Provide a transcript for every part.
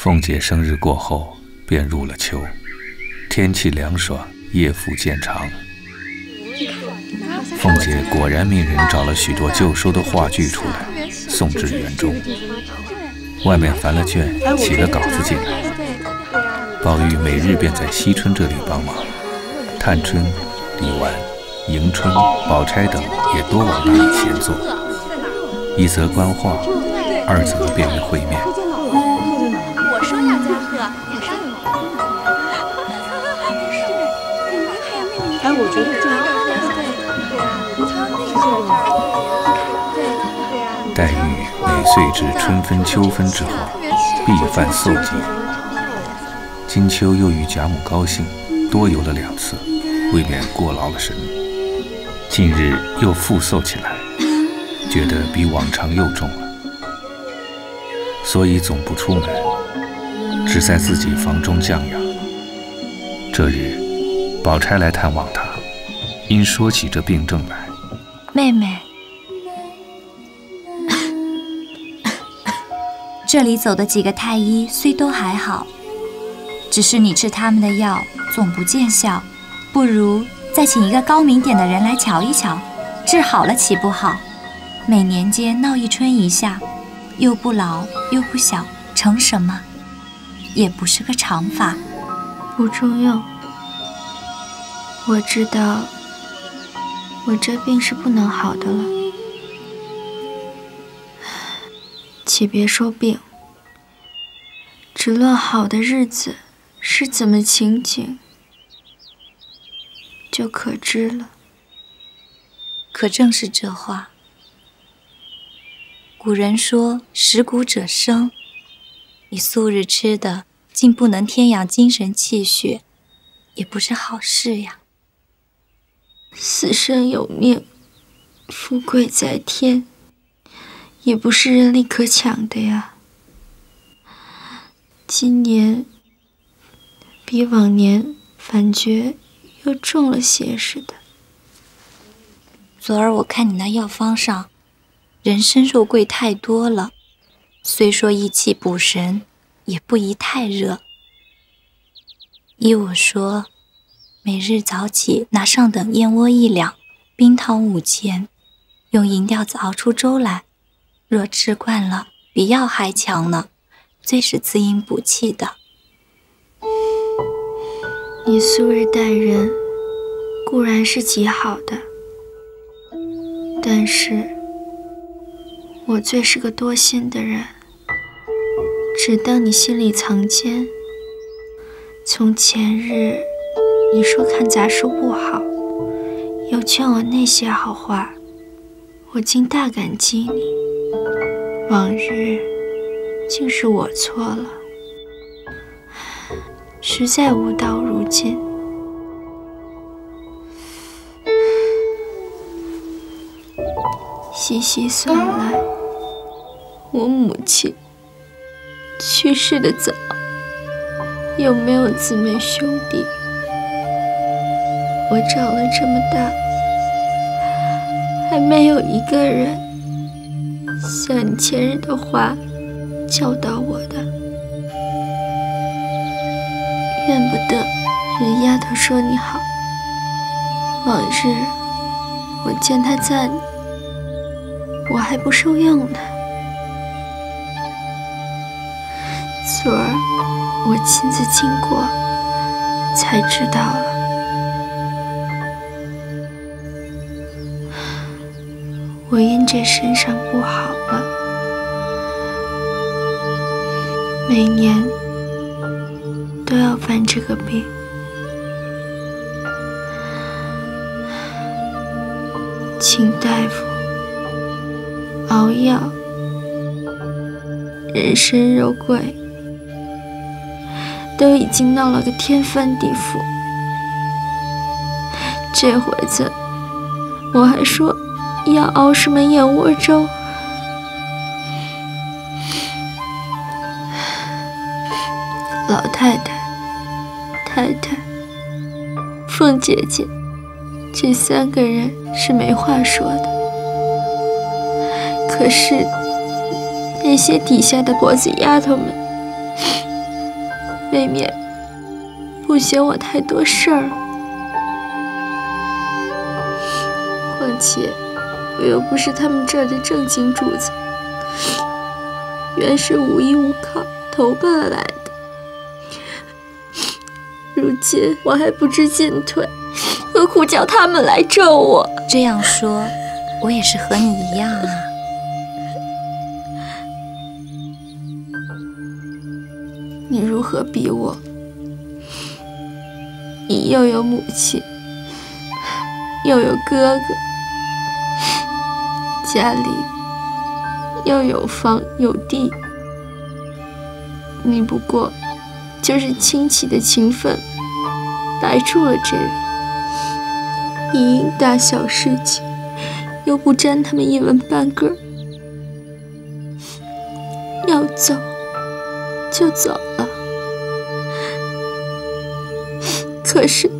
凤姐生日过后，便入了秋，天气凉爽，夜复渐长。凤姐果然命人找了许多旧收的话剧出来，送至园中。外面烦了卷，起了稿子进来。宝玉每日便在惜春这里帮忙，探春、李纨、迎春、宝钗等也多往那里闲坐。一则观画，二则便于会面。我说要加贺，我说哎，我觉得这黛玉每岁至春分、秋分之后，必犯嗽疾。今秋又遇贾母高兴，多游了2次，未免过劳了神。近日又复嗽起来，觉得比往常又重了，所以总不出门，只在自己房中降养。这日，宝钗来探望他，因说起这病症来。妹妹，这里走的几个太医虽都还好，只是你吃他们的药总不见效，不如再请一个高明点的人来瞧一瞧，治好了岂不好？每年间闹一春一夏，又不老又不小，成什么？也不是个长法。不中用，我知道我这病是不能好的了。且别说病，只论好的日子是怎么情景，就可知了。可正是这话。古人说食谷者生，你素日吃的竟不能添养精神气血，也不是好事呀。死生有命，富贵在天，也不是人力可抢的呀。今年比往年反觉又重了些似的。昨儿我看你那药方上，人参肉桂太多了，虽说益气补神，也不宜太热。依我说，每日早起拿上等燕窝1两，冰糖5钱，用银吊子熬出粥来，若吃惯了，比药还强呢，最是滋阴补气的。你素日待人固然是极好的，但是我最是个多心的人，只当你心里藏奸。从前日你说看杂书不好，又劝我那些好话，我竟大感激你。往日竟是我错了，实在无道如今。细细算来，我母亲去世的早，又没有姊妹兄弟，我长了这么大，还没有一个人像你前日的话教导我的。怨不得人丫头说你好，往日我见她赞你，我还不受用呢。昨儿我亲自经过，才知道了。我因这身上不好了，每年都要犯这个病。请大夫熬药，人参肉桂都已经闹了个天翻地覆，这会子我还说要熬什么燕窝粥。老太太、太太、凤姐姐，这3个人是没话说的。可是那些底下的婆子丫头们，未免不嫌我太多事儿。况且我又不是他们这儿的正经主子，原是无依无靠投奔而来的。如今我还不知进退，何苦叫他们来咒我？这样说，我也是和你一样啊。你如何比我？你又有母亲，又有哥哥，家里又有房有地，你不过就是亲戚的情分来住了这里，一应大小事情又不沾他们一文半个，要走就走了。可是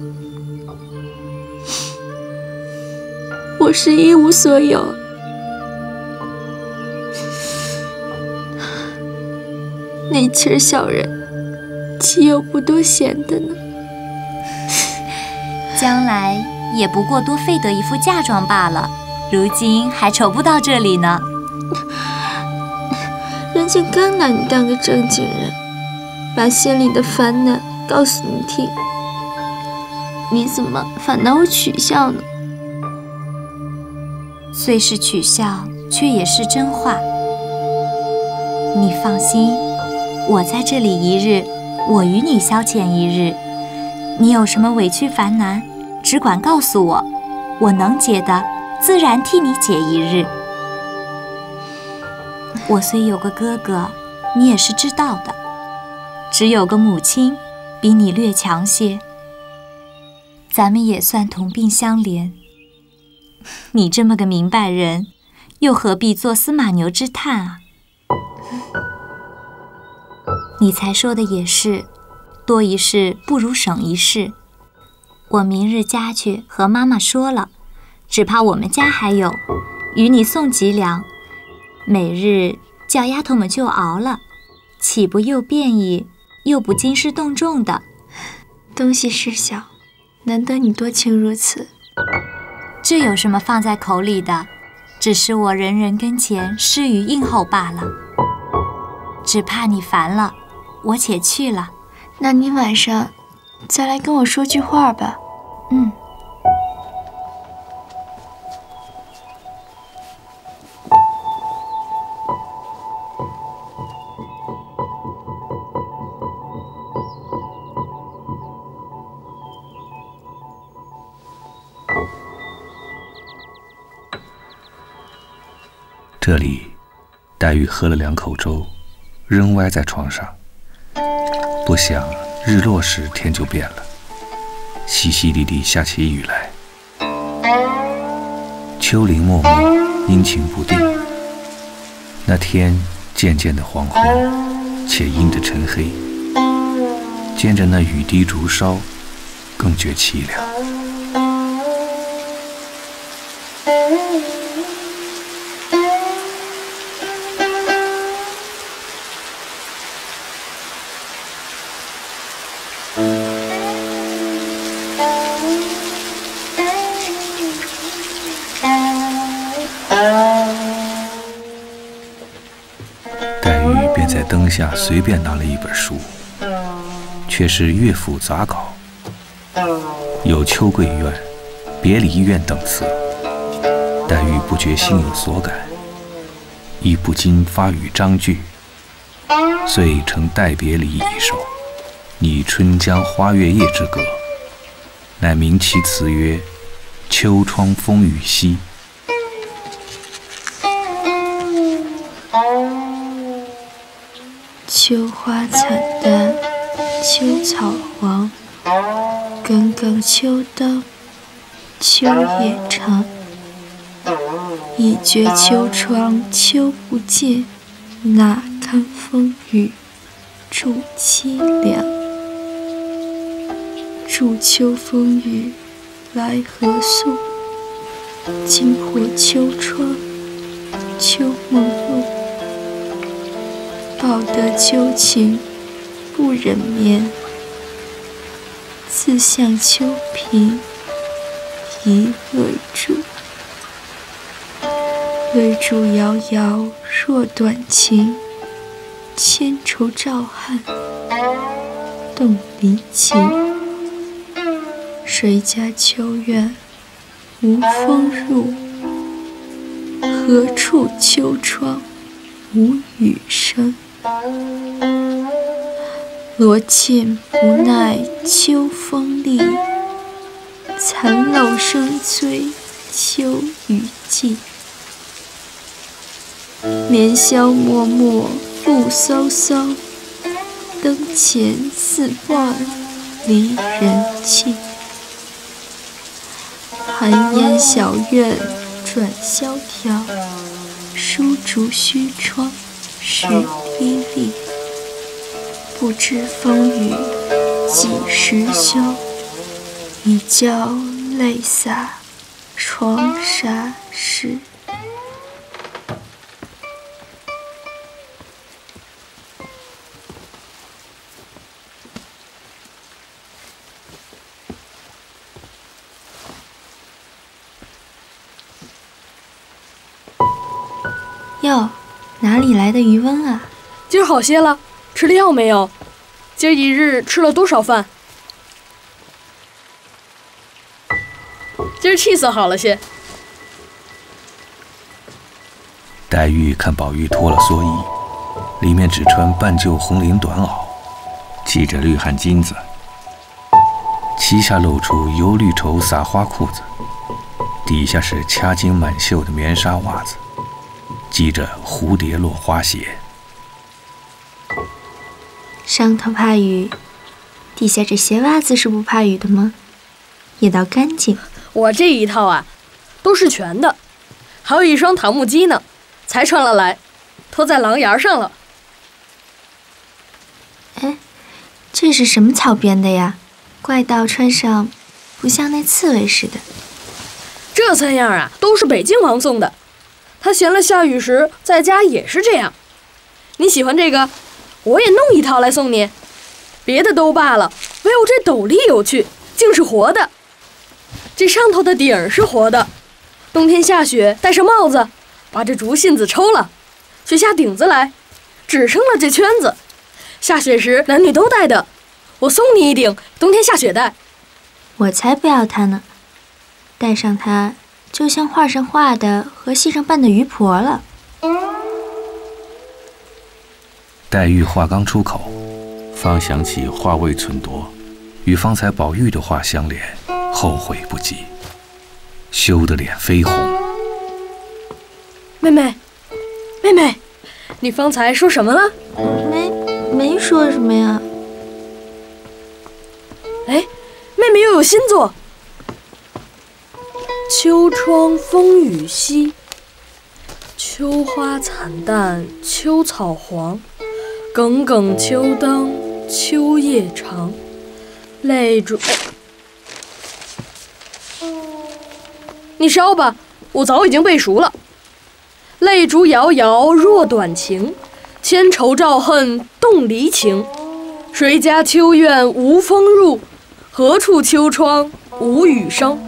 我是一无所有，那气儿小人岂有不多闲的呢？将来也不过多费得一副嫁妆罢了，如今还愁不到这里呢。人家刚拿你当个正经人，把心里的烦恼告诉你听，你怎么反拿我取笑呢？虽是取笑，却也是真话。你放心，我在这里一日，我与你消遣一日。你有什么委屈烦难，只管告诉我，我能解的，自然替你解一日。我虽有个哥哥，你也是知道的，只有个母亲，比你略强些。咱们也算同病相怜。你这么个明白人，又何必做司马牛之叹啊？你才说的也是，多一事不如省一事。我明日家去和妈妈说了，只怕我们家还有，与你送几两，每日叫丫头们就熬了，岂不又便宜，又不惊师动众的？东西事小，难得你多情如此。这有什么放在口里的？只是我人人跟前施于应候罢了。只怕你烦了，我且去了。那你晚上再来跟我说句话吧。嗯。这里，黛玉喝了2口粥，仍歪在床上。不想日落时天就变了，淅淅沥沥下起雨来。秋林漠漠，阴晴不定。那天渐渐的黄昏，且阴着沉黑，兼着那雨滴竹梢，更觉凄凉。黛玉便在灯下随便拿了一本书，却是乐府杂稿，有秋桂院、别离院等词。黛玉不觉心有所感，亦不禁发语章句，遂成待别离一首，拟春江花月夜之歌，乃名其词曰《秋窗风雨夕》。秋花惨淡，秋草黄，耿耿秋灯，秋夜长。已觉秋窗秋不尽，哪堪风雨助凄凉。助秋风雨来何宿？惊破秋窗秋梦露。报得秋情不忍眠，自向秋平一泪珠。泪珠遥遥若短情，千愁照汗动离情。谁家秋院无风入？何处秋窗无雨声？罗衾不耐秋风力，残漏声催秋雨季。年宵默默复飕飕，灯前似望离人弃。寒烟小院转萧条，疏竹虚窗湿滴沥。不知风雨几时休，一觉泪洒窗纱湿。哟，哪里来的余温啊？今儿好些了，吃了药没有？今儿一日吃了多少饭？今儿气色好了些。黛玉看宝玉脱了蓑衣，里面只穿半旧红绫短袄，系着绿汗巾子，膝下露出油绿绸撒花裤子，底下是掐金满绣的棉纱袜子，系着蝴蝶落花鞋。上头怕雨，底下这鞋袜子是不怕雨的吗？也倒干净。我这一套啊，都是全的，还有一双桃木屐呢，才穿了来，脱在廊檐上了。哎，这是什么草编的呀？怪道穿上不像那刺猬似的。这3样啊，都是北京王送的，他闲了下雨时在家也是这样。你喜欢这个，我也弄一套来送你。别的都罢了，唯有这斗笠有趣，竟是活的。这上头的顶儿是活的，冬天下雪戴上帽子，把这竹信子抽了，取下顶子来，只剩了这圈子。下雪时男女都戴的，我送你一顶，冬天下雪戴。我才不要它呢，戴上它就像画上画的和戏上扮的鱼婆了。黛玉话刚出口，方想起话未忖夺，与方才宝玉的话相连，后悔不及，羞得脸绯红。妹妹，妹妹，你方才说什么了？没说什么呀。哎，妹妹又有新作。秋窗风雨夕，秋花惨淡秋草黄，耿耿秋灯秋夜长，泪珠。你烧吧，我早已经背熟了。泪珠遥遥若短情，千愁照恨动离情。谁家秋院无风入？何处秋窗无雨声？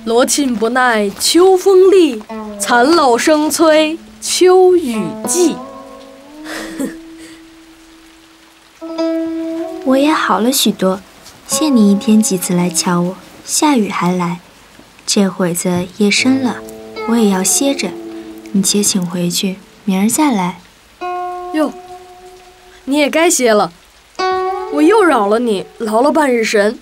罗衾不耐秋风力，残漏声催秋雨季。我也好了许多，谢你一天几次来瞧我，下雨还来。这会子夜深了，我也要歇着，你且请回去，明儿再来。哟，你也该歇了，我又扰了你，劳了半日神。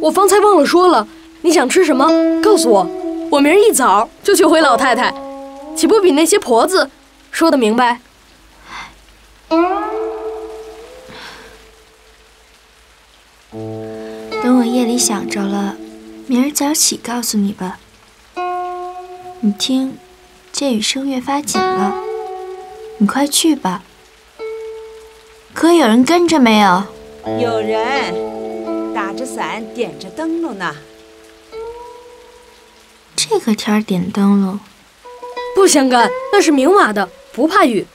我方才忘了说了，你想吃什么？告诉我，我明儿一早就去回老太太，岂不比那些婆子说得明白？等我夜里想着了，明儿早起告诉你吧。你听，这雨声越发紧了，你快去吧。可有人跟着没有？有人，打着伞，点着灯笼呢。这个天儿点灯笼，不相干，那是明码的，不怕雨。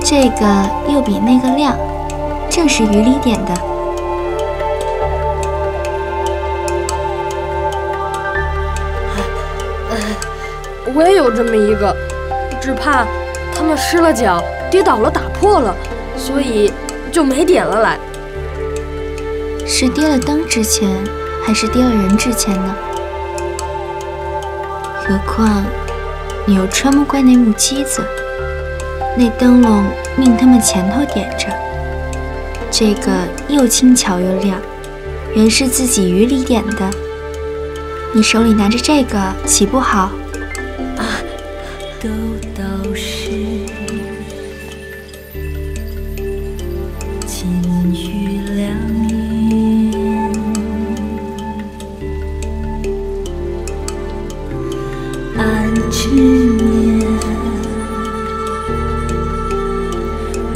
这个又比那个亮，正是雨里点的。我也有这么一个，只怕他们失了脚，跌倒了，打破了，所以就没点了来。是跌了灯之前，还是跌了人之前呢？何况你又穿不惯那木屐子，那灯笼命他们前头点着，这个又轻巧又亮，原是自己雨里点的。你手里拿着这个，岂不好？都道是金玉良缘，安知年，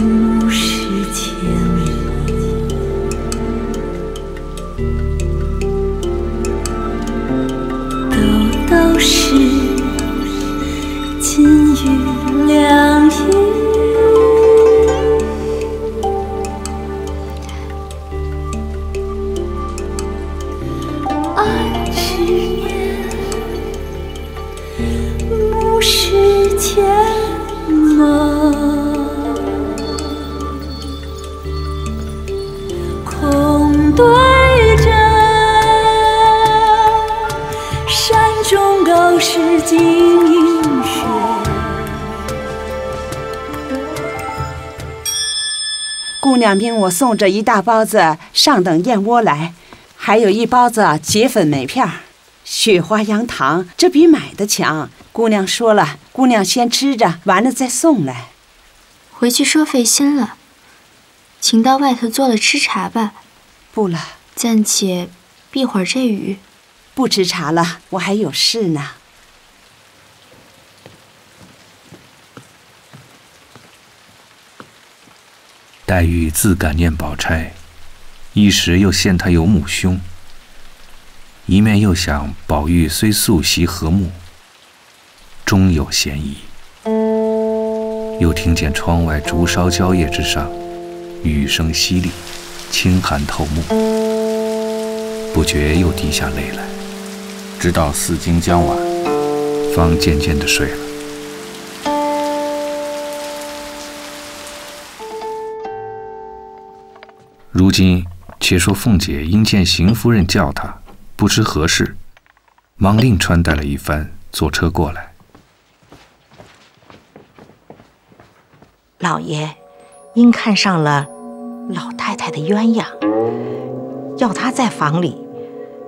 目视前人，都道是金玉良缘，安知年，目视前门，空对着山中高士金银轩。姑娘命我送这一大包子上等燕窝来，还有一包子结粉梅片，雪花羊糖，这比买的强。姑娘说了，姑娘先吃着，完了再送来。回去说费心了，请到外头做了吃茶吧。不了，暂且避会儿这雨。不吃茶了，我还有事呢。黛玉自感念宝钗，一时又羡她有母兄，一面又想宝玉虽素习和睦，终有嫌疑。又听见窗外竹梢蕉叶之上，雨声淅沥，清寒透目，不觉又滴下泪来，直到4更将晚，方渐渐地睡了。如今且说凤姐因见邢夫人叫她，不知何事，忙另穿戴了一番，坐车过来。老爷因看上了老太太的鸳鸯，要她在房里，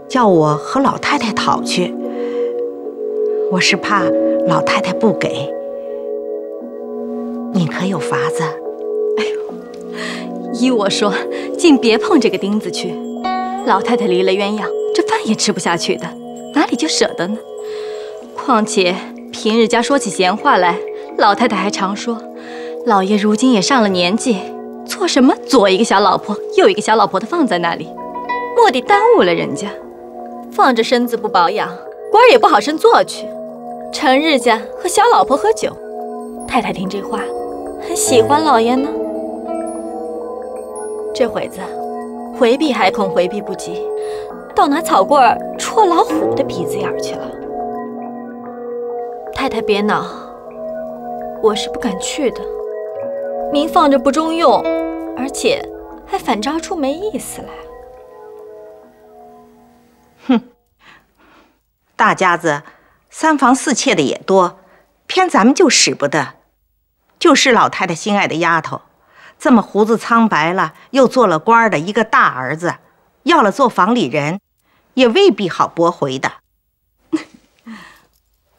叫我和老太太讨去。我是怕老太太不给，你可有法子？依我说，竟别碰这个钉子去。老太太离了鸳鸯，这饭也吃不下去的，哪里就舍得呢？况且平日家说起闲话来，老太太还常说，老爷如今也上了年纪，做什么左一个小老婆，右一个小老婆的放在那里，蓦地耽误了人家，放着身子不保养，官儿也不好生做去。成日家和小老婆喝酒，太太听这话，很喜欢老爷呢。这会子回避还恐回避不及，倒拿草棍儿戳老虎的鼻子眼儿去了。太太别恼，我是不敢去的，明放着不中用，而且还反招出没意思来。哼，大家子3房4妾的也多，偏咱们就使不得。就是老太太心爱的丫头，这么胡子苍白了，又做了官的一个大儿子，要了做房里人，也未必好驳回的。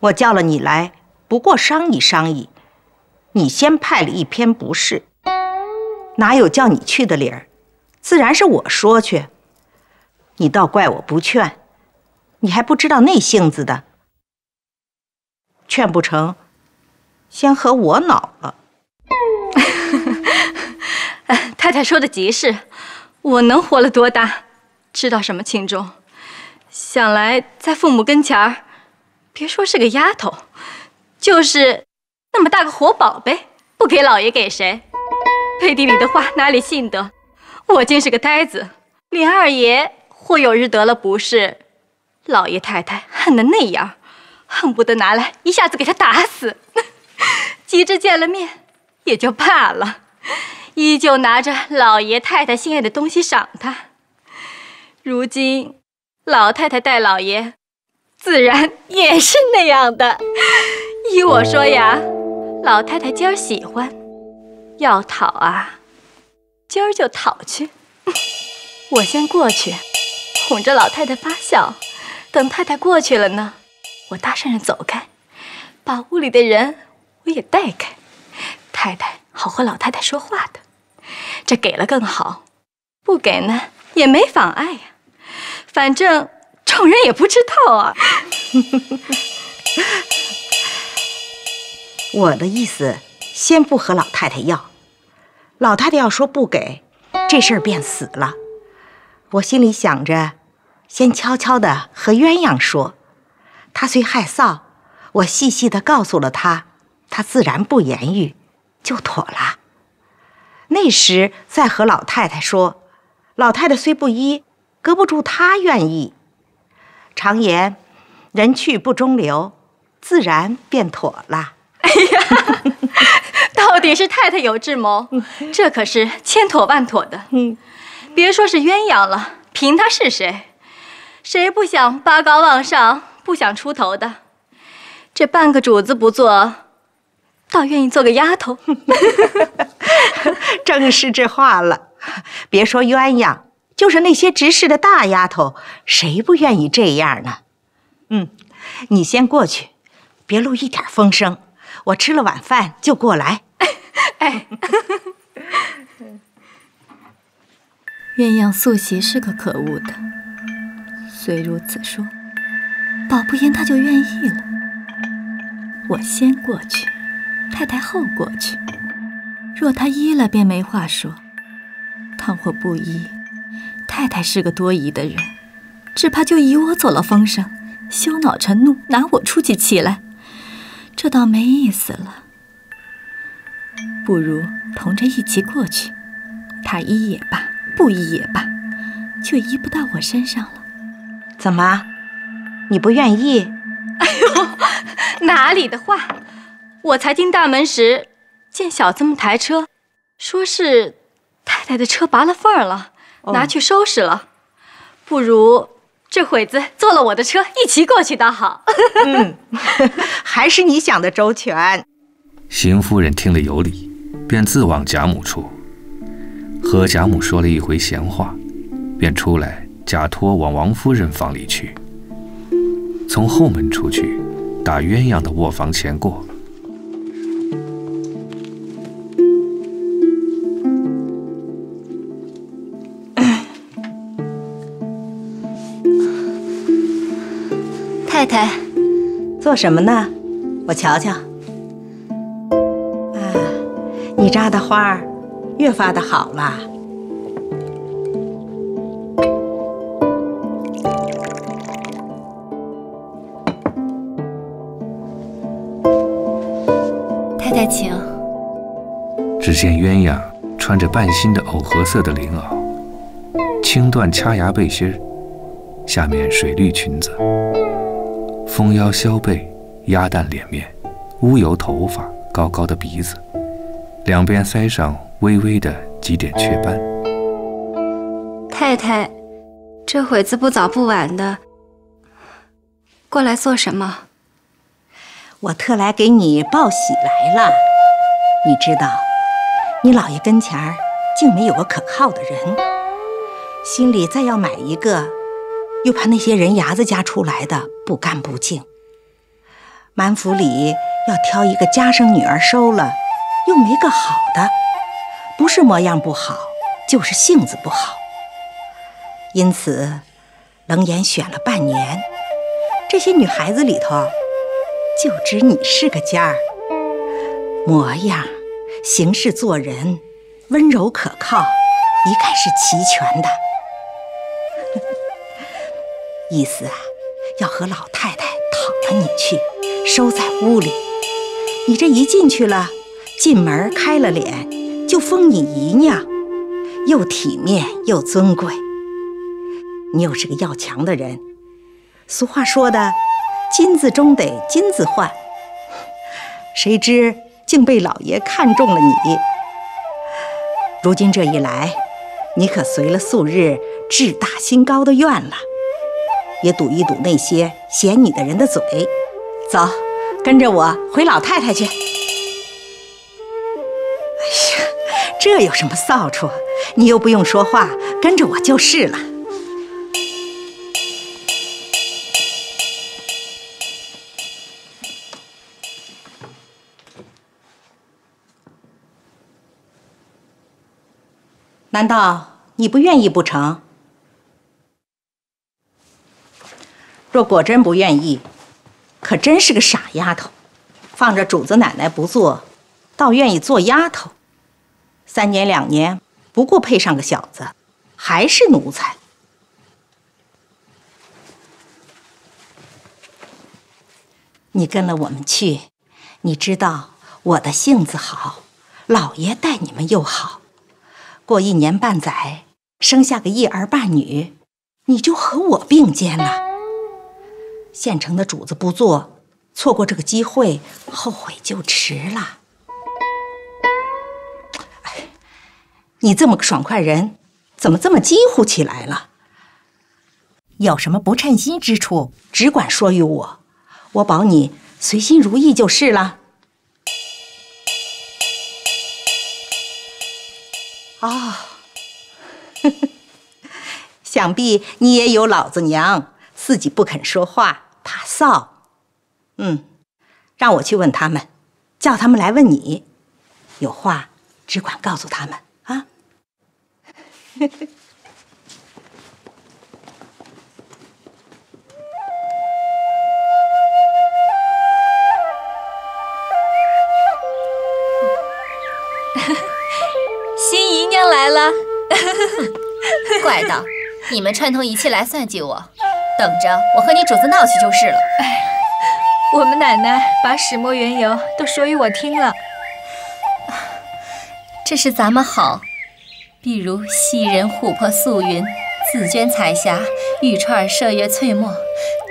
我叫了你来，不过商议商议，你先派了一篇不是，哪有叫你去的理儿？自然是我说去，你倒怪我不劝，你还不知道那性子的，劝不成，先和我恼了。太太说的极是，我能活了多大，知道什么轻重。想来在父母跟前儿，别说是个丫头，就是那么大个活宝贝，不给老爷给谁？背地里的话哪里信得？我竟是个呆子，连二爷或有日得了不是，老爷太太恨得那样，恨不得拿来一下子给他打死。及至见了面，也就罢了，依旧拿着老爷太太心爱的东西赏他。如今老太太待老爷，自然也是那样的。依我说呀，老太太今儿喜欢，要讨啊，今儿就讨去。我先过去，哄着老太太发笑。等太太过去了呢，我搭讪着走开，把屋里的人我也带开，太太好和老太太说话的。这给了更好，不给呢也没妨碍呀。反正众人也不知道啊。我的意思，先不和老太太要，老太太要说不给，这事儿便死了。我心里想着，先悄悄地和鸳鸯说，他虽害臊，我细细地告诉了他，他自然不言语，就妥了。那时再和老太太说，老太太虽不依，隔不住她愿意。常言，人去不中留，自然便妥了。哎呀，到底是太太有智谋，这可是千妥万妥的。别说是鸳鸯了，凭他是谁，谁不想拔高往上，不想出头的？这半个主子不做，倒愿意做个丫头。正是这话了。别说鸳鸯，就是那些执事的大丫头，谁不愿意这样呢？你先过去，别露一点风声。我吃了晚饭就过来。哎，鸳鸯素习是个可恶的，虽如此说，保不言他就愿意了。我先过去，太太后过去。若他依了，便没话说；倘或不依，太太是个多疑的人，只怕就以我走了风声，羞恼成怒，拿我出起气来，这倒没意思了。不如同着一起过去，他依也罢，不依也罢，就依不到我身上了。怎么，你不愿意？哎呦，哪里的话！我才进大门时，见小子们抬车，说是太太的车拔了缝了，拿去收拾了。不如这会子坐了我的车，一起过去倒好。还是你想的周全。邢夫人听了有理，便自往贾母处，和贾母说了一回闲话，便出来假托往王夫人房里去，从后门出去，打鸳鸯的卧房前过。太太，做什么呢？我瞧瞧。你扎的花儿越发的好了。太太请。只见鸳鸯穿着半新的藕荷色的绫袄，青缎掐牙背心，下面水绿裙子，丰腰削背，鸭蛋脸面，乌油头发，高高的鼻子，两边腮上微微的几点雀斑。太太，这会子不早不晚的，过来做什么？我特来给你报喜来了。你知道，你姥爷跟前儿竟没有个可靠的人，心里再要买一个，又怕那些人牙子家出来的不干不净。满府里要挑一个家生女儿收了，又没个好的，不是模样不好，就是性子不好。因此，冷眼选了半年，这些女孩子里头，就只你是个尖儿。模样、行事做人，温柔可靠，一概是齐全的。意思啊，要和老太太讨了你去，收在屋里。你这一进去了，进门开了脸，就封你姨娘，又体面又尊贵。你又是个要强的人，俗话说的，金子终得金子换。谁知竟被老爷看中了你。如今这一来，你可随了素日志大心高的愿了，也堵一堵那些嫌你的人的嘴。走，跟着我回老太太去。哎呀，这有什么臊处？你又不用说话，跟着我就是了。难道你不愿意不成？若果真不愿意，可真是个傻丫头，放着主子奶奶不做，倒愿意做丫头。3年2年，不过配上个小子，还是奴才。你跟了我们去，你知道我的性子好，老爷待你们又好。过1年半载，生下个一儿半女，你就和我并肩了。现成的主子不做，错过这个机会，后悔就迟了。哎，你这么个爽快人，怎么这么急乎起来了？有什么不称心之处，只管说与我，我保你随心如意就是了。哦，想必你也有老子娘，自己不肯说话，怕臊。让我去问他们，叫他们来问你，有话只管告诉他们啊。新姨娘来了。怪道，你们串通一气来算计我，等着我和你主子闹去就是了。我们奶奶把始末缘由都说与我听了。这是咱们好，比如袭人、琥珀、素云、紫鹃、彩霞、玉钏、麝月、翠墨，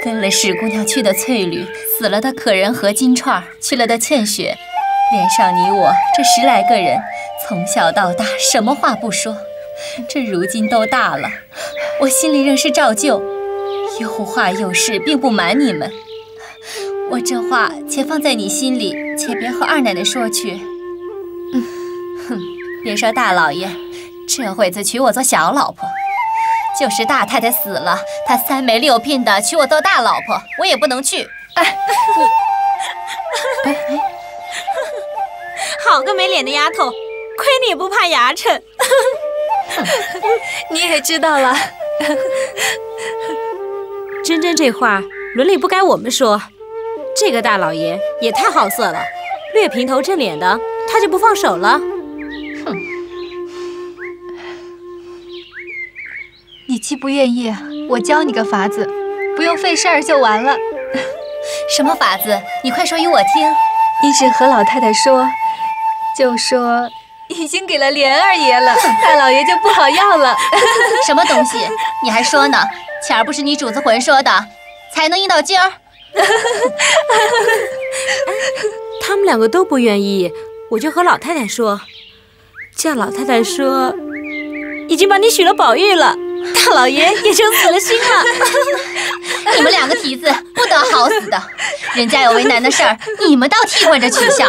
跟了史姑娘去的翠缕，死了的可人和金钏，去了的茜雪，连上你我这10来个人，从小到大什么话不说，这如今都大了，我心里仍是照旧，有话有事并不瞒你们。我这话且放在你心里，且别和二奶奶说去。别说大老爷这会子娶我做小老婆，就是大太太死了，她3媒6聘的娶我做大老婆，我也不能去。好个没脸的丫头，亏你也不怕牙碜。你也知道了。真这话伦理不该我们说，这个大老爷也太好色了，略平头正脸的他就不放手了。你既不愿意，我教你个法子，不用费事儿就完了。什么法子？你快说与我听。你只和老太太说，就说已经给了莲二爷了，大老爷就不好要了。什么东西？你还说呢？前儿不是你主子魂说的，才能硬到今儿。他们2个都不愿意，我就和老太太说，叫老太太说已经把你许了宝玉了，大老爷也就死了心了。你们两个蹄子不得好死的！人家有为难的事儿，你们倒替换着取笑。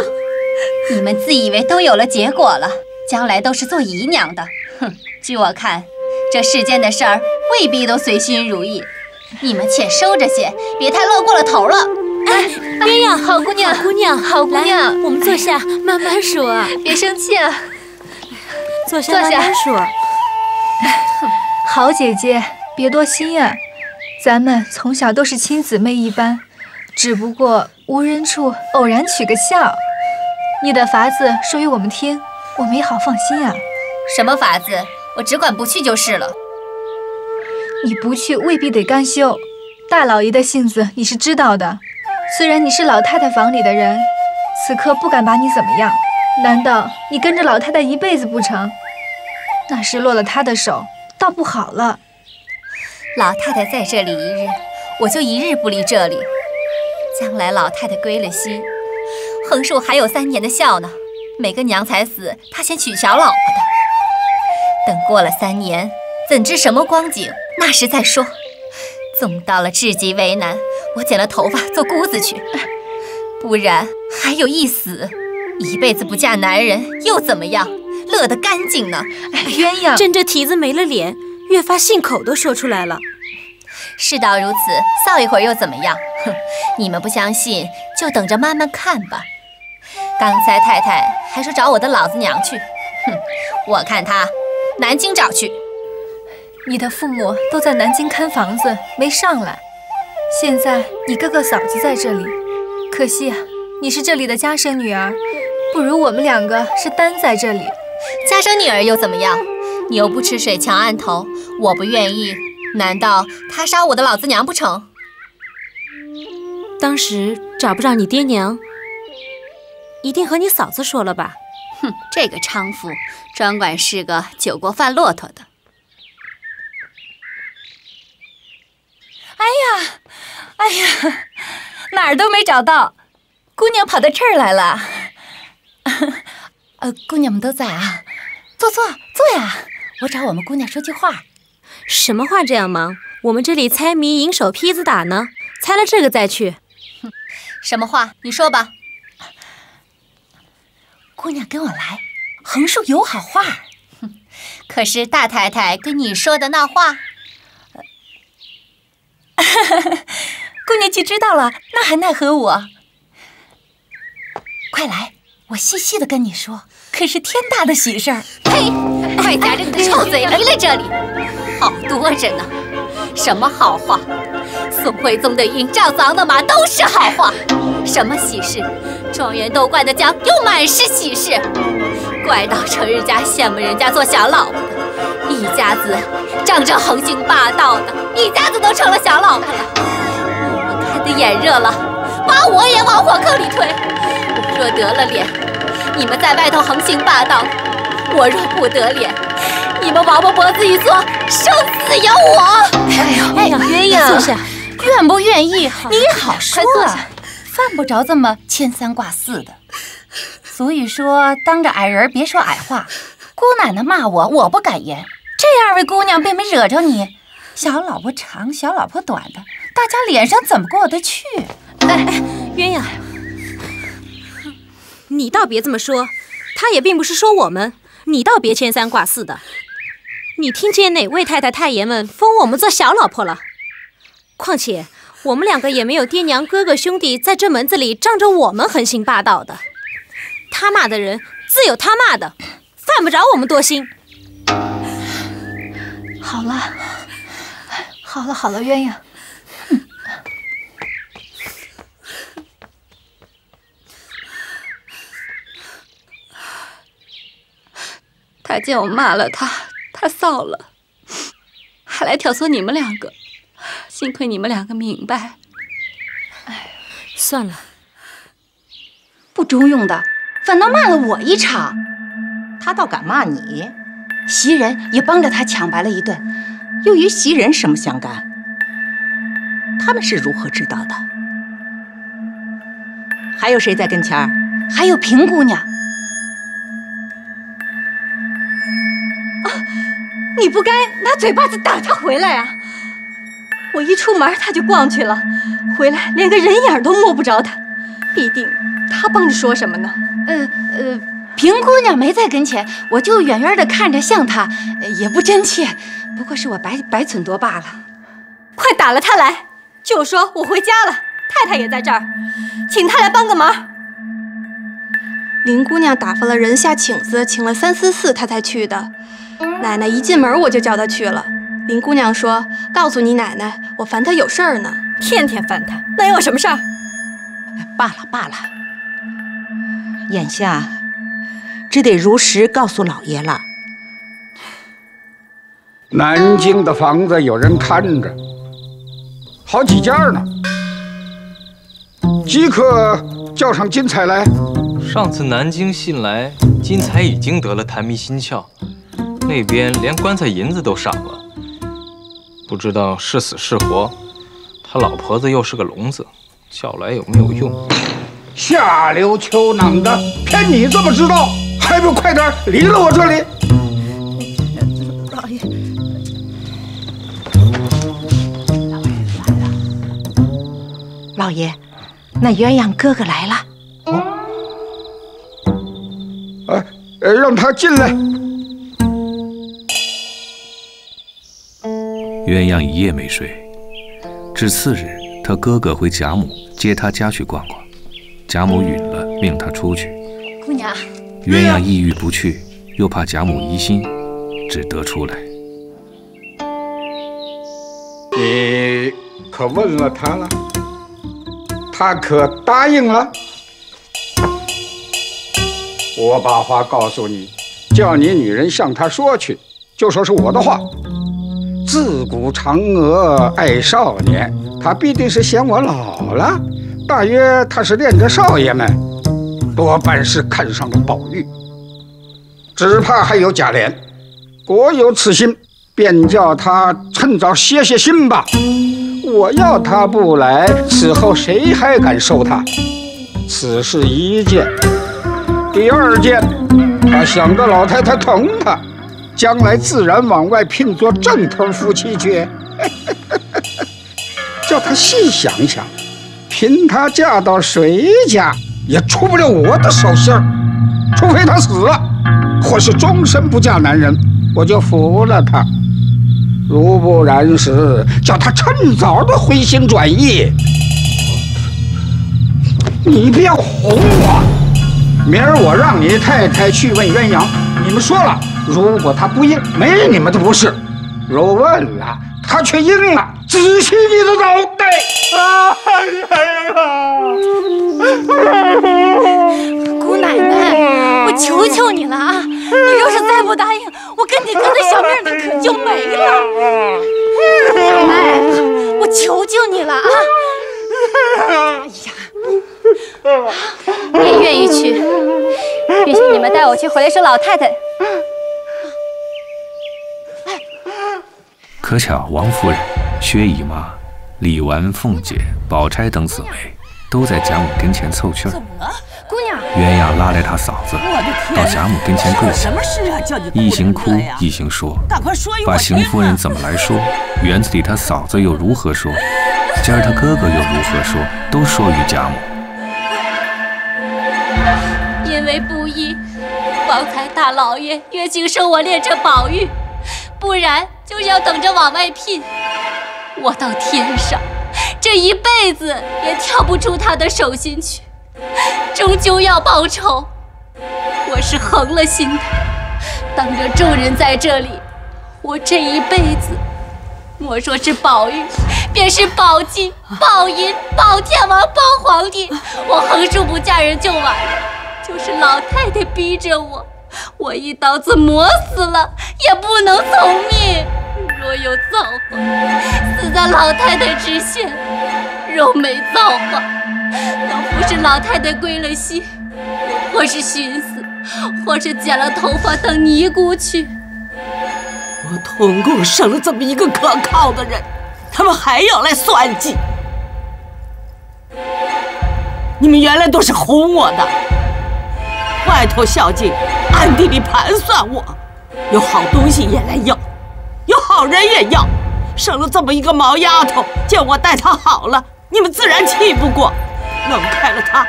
你们自以为都有了结果了，将来都是做姨娘的。哼，据我看，这世间的事儿未必都随心如意。你们且收着些，别太乐过了头了。哎，鸳鸯，好姑娘，好姑娘，好姑娘，我们坐下，慢慢说啊，别生气啊。坐下，慢慢说。好姐姐，别多心啊，咱们从小都是亲姊妹一般，只不过无人处偶然取个笑。你的法子说与我们听，我们也好放心啊。什么法子？我只管不去就是了。你不去未必得干休，大老爷的性子你是知道的。虽然你是老太太房里的人，此刻不敢把你怎么样，难道你跟着老太太一辈子不成？那时落了她的手，倒不好了。老太太在这里一日，我就一日不离这里。将来老太太归了西，横竖还有3年的孝呢。每个娘才死，她先娶小老婆的。等过了3年，怎知什么光景？那时再说。总到了至极为难，我剪了头发做姑子去，不然还有一死，一辈子不嫁男人又怎么样？乐得干净呢。鸳鸯，朕这蹄子没了脸，越发信口都说出来了。事到如此，臊一会儿又怎么样？哼，你们不相信，就等着慢慢看吧。刚才太太还说找我的老子娘去，哼，我看她南京找去。你的父母都在南京看房子，没上来。现在你哥哥嫂子在这里，可惜啊，你是这里的家生女儿，不如我们2个是单在这里。家生女儿又怎么样？牛不吃水强按头，我不愿意，难道他杀我的老子娘不成？当时找不着你爹娘，一定和你嫂子说了吧？哼，这个娼妇专管是个酒过饭骆驼的。哎呀，哪儿都没找到，姑娘跑到这儿来了。姑娘们都在啊，坐呀，我找我们姑娘说句话。什么话这样忙？我们这里猜谜赢手坯子打呢，猜了这个再去。什么话？你说吧。姑娘跟我来，横竖有好话。可是大太太跟你说的那话，姑娘既知道了，那还奈何我？快来，我细细的跟你说，可是天大的喜事儿。呸！快夹着你的臭嘴离来这里！好多着呢，什么好话？宋徽宗的印，赵子昂的马都是好话。什么喜事？状元斗冠的奖又满是喜事。怪到成日家羡慕人家做小老婆的，一家子仗着横行霸道的，一家子都成了小老婆了。你们看得眼热了，把我也往火坑里推。我若得了脸，你们在外头横行霸道；我若不得脸，你们王八脖子一缩，生死由我。哎呀，鸳鸯，坐下，愿不愿意你好说快坐下啊，犯不着这么牵三挂四的。所以说，当着矮人别说矮话。姑奶奶骂我，我不敢言。这2位姑娘并没惹着你，小老婆长，小老婆短的，大家脸上怎么过得去？鸳鸯，你倒别这么说，他也并不是说我们，你倒别牵三挂四的。你听见哪位太太太爷们封我们做小老婆了？况且我们2个也没有爹娘哥哥兄弟在这门子里仗着我们横行霸道的。他骂的人自有他骂的，犯不着我们多心。好了，好了，鸳鸯。他见我骂了他，他臊了，还来挑唆你们2个。幸亏你们2个明白。算了，不中用的，反倒骂了我一场。他倒敢骂你，袭人也帮着他抢白了一顿，又与袭人什么相干？他们是如何知道的？还有谁在跟前儿？还有平姑娘。你不该拿嘴巴子打他回来啊！我一出门他就逛去了，回来连个人影都摸不着他，必定他帮着说什么呢？平姑娘没在跟前，我就远远的看着像她，也不真切，不过是我白忖多罢了。快打了他来，就说我回家了，太太也在这儿，请他来帮个忙。林姑娘打发了人下请子，请了3、4次，她才去的。奶奶一进门我就叫她去了。林姑娘说：“告诉你奶奶，我烦她有事儿呢。”天天烦她，能有什么事儿？罢了，眼下只得如实告诉老爷了。南京的房子有人看着，好几家呢。即刻叫上金彩来。上次南京信来，金彩已经得了痰迷心窍，那边连棺材银子都赏了，不知道是死是活。他老婆子又是个聋子，叫来有没有用？下流球囊的，骗你这么知道，还不快点离了我这里！老爷，老爷，那鸳鸯哥哥来了。让他进来。鸳鸯一夜没睡，至次日，他哥哥回贾母接他家去逛逛。贾母允了，命他出去。姑娘，鸳鸯意欲不去，又怕贾母疑心，只得出来。你可问了他了？他可答应了？我把话告诉你，叫你女人向他说去，就说是我的话。自古嫦娥爱少年，他必定是嫌我老了。大约他是恋着少爷们，多半是看上了宝玉，只怕还有贾琏，果有此心，便叫他趁早歇心吧。我要他不来，此后谁还敢收他？此是一件。第二件，他想着老太太疼他，将来自然往外聘做正头夫妻去。叫他细想想，凭她嫁到谁家，也出不了我的手心儿，除非她死了，或是终身不嫁男人，我就服了她。如不然时，叫他趁早的回心转意。你不要哄我。明儿我让你太太去问鸳鸯，你们说了，如果她不应，没你们的不是；若问了，她却应了，仔细你的脑袋！姑奶奶，我求求你了啊！你要是再不答应，我跟你哥的小命你可就没了。奶奶，我求求你了啊！哎呀！也愿意去，必须你们带我去回来说老太太。可巧王夫人、薛姨妈、李纨、凤姐、宝钗等姊妹都在贾母跟前凑趣儿。姑娘，鸳鸯拉来她嫂子到贾母跟前跪下，一行哭一行说，把邢夫人怎么来说，园子里她嫂子又如何说，今儿她哥哥又如何说，都说与贾母。因为不义，方才大老爷约请收我恋着宝玉，不然就要等着往外聘。我到天上，这一辈子也跳不出他的手心去，终究要报仇。我是横了心的，当着众人在这里，我这一辈子，莫说是宝玉，便是宝金、宝银、宝天王、宝皇帝，我横竖不嫁人就完了。就是老太太逼着我，我一刀子磨死了，也不能从命。若有造化，死在老太太之前；若没造化，等不是老太太归了西，或是寻死，或是剪了头发当尼姑去。我通共生了这么一个可靠的人，他们还要来算计。你们原来都是哄我的，外头孝敬，暗地里盘算我，有好东西也来要，有好人也要，生了这么一个毛丫头，见我待她好了，你们自然气不过，弄开了她，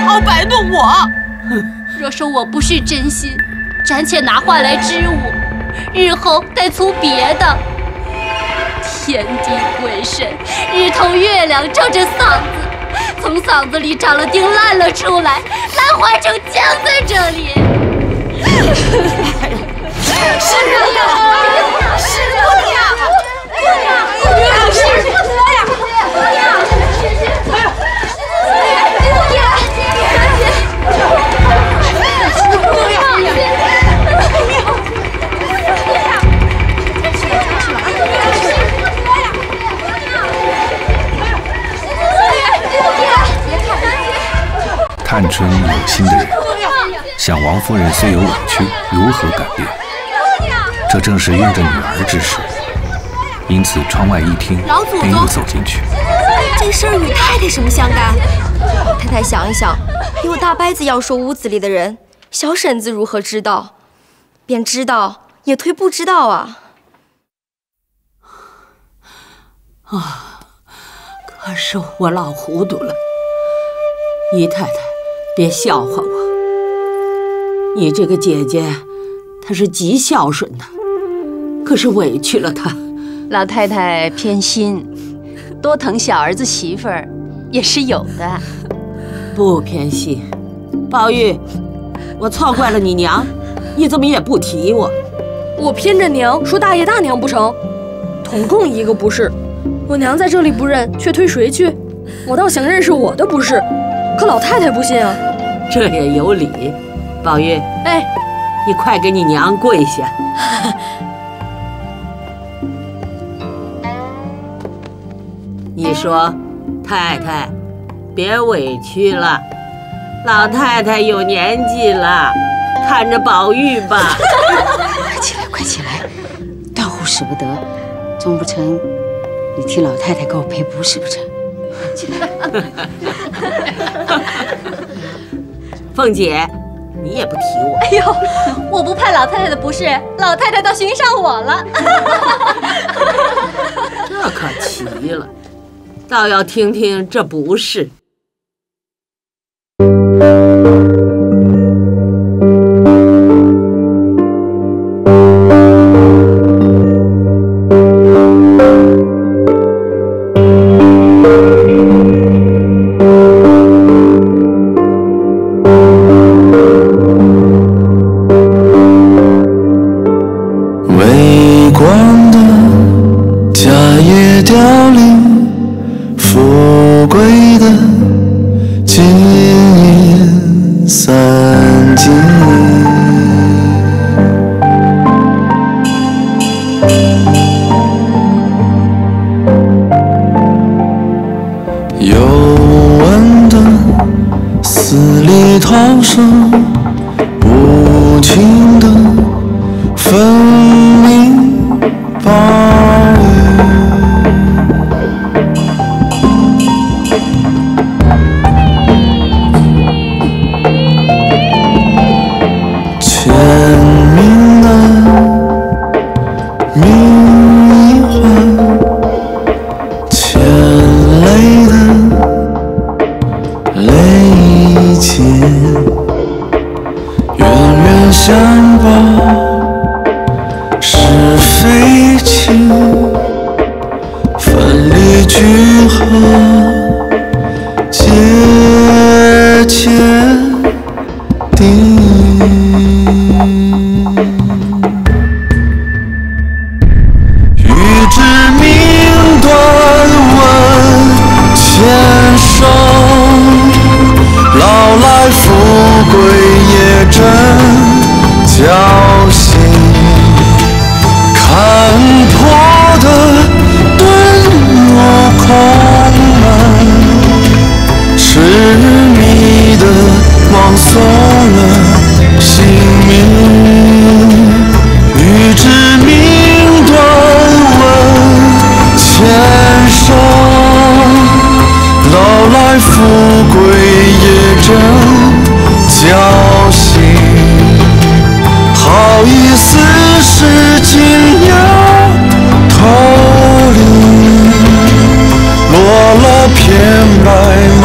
好摆弄我。若说我不是真心，暂且拿话来支吾，日后再粗别的。天地鬼神，日头月亮照着嗓子，从嗓子里长了钉烂了出来，烂化成浆在这里。是啊，是探春有心的人，想王夫人虽有委屈，如何改变？这正是用着女儿之事，因此窗外一听，便又走进去。这事儿与太太什么相干？太太想一想，有大伯子要说屋子里的人，小婶子如何知道？便知道也忒不知道啊！可是我老糊涂了。姨太太，别笑话我。你这个姐姐，她是极孝顺的，可是委屈了她。老太太偏心，多疼小儿子媳妇儿也是有的。不偏心，宝玉，我错怪了你娘，你怎么也不提我？我偏着娘说大爷大娘不成，统共一个不是。我娘在这里不认，却推谁去？我倒想认识我的不是，可老太太不信啊。这也有理。宝玉，哎，你快给你娘跪下。你说，太太，别委屈了，老太太有年纪了，看着宝玉吧。快起来，快起来，到户使不得，总不成你替老太太给我赔不是不成？快起来。凤姐，你也不提我。哎呦，我不怕老太太的不是，老太太倒寻上我了。这可奇了，倒要听听这不是。好意思是紧要偷离。白。